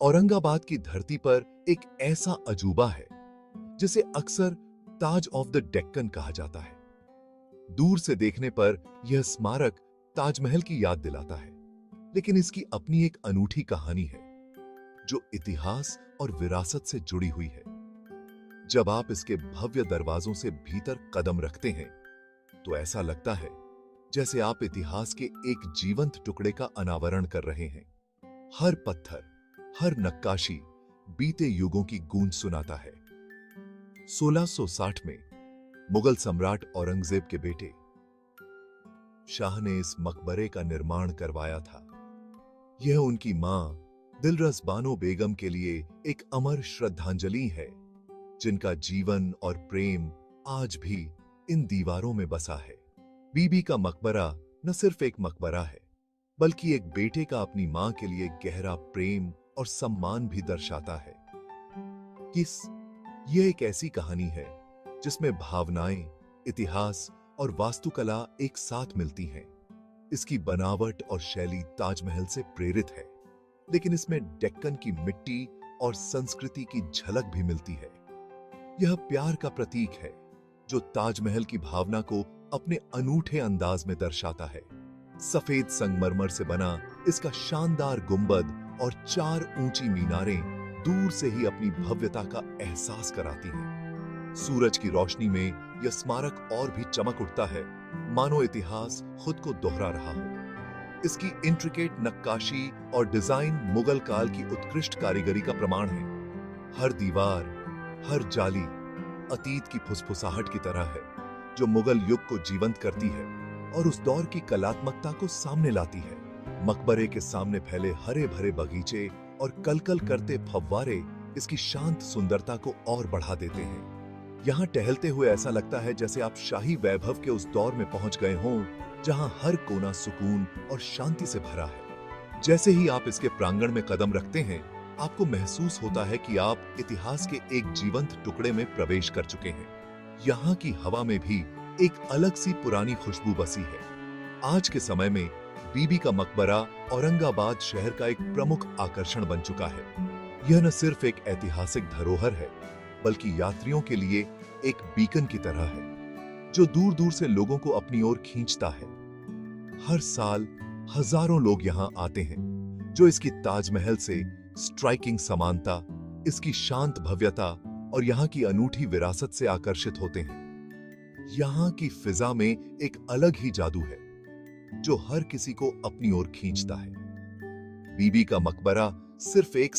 औरंगाबाद की धरती पर एक ऐसा अजूबा है जिसे अक्सर ताज ऑफ द डेक्कन कहा जाता है। दूर से देखने पर यह स्मारक ताजमहल की याद दिलाता है, लेकिन इसकी अपनी एक अनूठी कहानी है जो इतिहास और विरासत से जुड़ी हुई है। जब आप इसके भव्य दरवाजों से भीतर कदम रखते हैं तो ऐसा लगता है जैसे आप इतिहास के एक जीवंत टुकड़े का अनावरण कर रहे हैं। हर पत्थर, हर नक्काशी बीते युगों की गूंज सुनाता है। 1660 में मुगल सम्राट औरंगजेब के बेटे शाह ने इस मकबरे का निर्माण करवाया था। यह उनकी मां दिलरस बानो बेगम के लिए एक अमर श्रद्धांजलि है, जिनका जीवन और प्रेम आज भी इन दीवारों में बसा है। बीबी का मकबरा न सिर्फ एक मकबरा है, बल्कि एक बेटे का अपनी मां के लिए गहरा प्रेम और सम्मान भी दर्शाता है। यह एक ऐसी कहानी है जिसमें भावनाएं, इतिहास और वास्तुकला एक साथ मिलती हैं। इसकी बनावट और शैली ताजमहल से प्रेरित है, लेकिन इसमें डेक्कन की मिट्टी और संस्कृति की झलक भी मिलती है। यह प्यार का प्रतीक है जो ताजमहल की भावना को अपने अनूठे अंदाज में दर्शाता है। सफेद संगमरमर से बना इसका शानदार गुंबद और 4 ऊंची मीनारें दूर से ही अपनी भव्यता का एहसास कराती हैं। सूरज की रोशनी में यह स्मारक और भी चमक उठता है, मानो इतिहास खुद को दोहरा रहा हो। इसकी इंट्रिकेट नक्काशी और डिजाइन मुगल काल की उत्कृष्ट कारीगरी का प्रमाण है। हर दीवार, हर जाली अतीत की फुसफुसाहट की तरह है, जो मुगल युग को जीवंत करती है और उस दौर की कलात्मकता को सामने लाती है। मकबरे के सामने फैले हरे भरे बगीचे और कलकल करते फव्वारे इसकी शांत सुंदरता को और बढ़ा देते हैं। यहाँ टहलते हुए ऐसा लगता है जैसे आप शाही वैभव के उस दौर में पहुंच गए हों, जहां हर कोना सुकून और शांति से भरा है। जैसे ही आप इसके प्रांगण में कदम रखते हैं, आपको महसूस होता है कि आप इतिहास के एक जीवंत टुकड़े में प्रवेश कर चुके हैं। यहाँ की हवा में भी एक अलग सी पुरानी खुशबू बसी है। आज के समय में बीबी का मकबरा औरंगाबाद शहर का एक प्रमुख आकर्षण बन चुका है। यह न सिर्फ एक ऐतिहासिक धरोहर है, बल्कि यात्रियों के लिए एक बीकन की तरह है, जो दूर दूर से लोगों को अपनी ओर खींचता है। हर साल हजारों लोग यहाँ आते हैं, जो इसकी ताजमहल से स्ट्राइकिंग समानता, इसकी शांत भव्यता और यहाँ की अनूठी विरासत से आकर्षित होते हैं। यहाँ की फिजा में एक अलग ही जादू है, जो हर किसी को अपनी ओर खींचता है। बीबी का मकबरा सिर्फ एक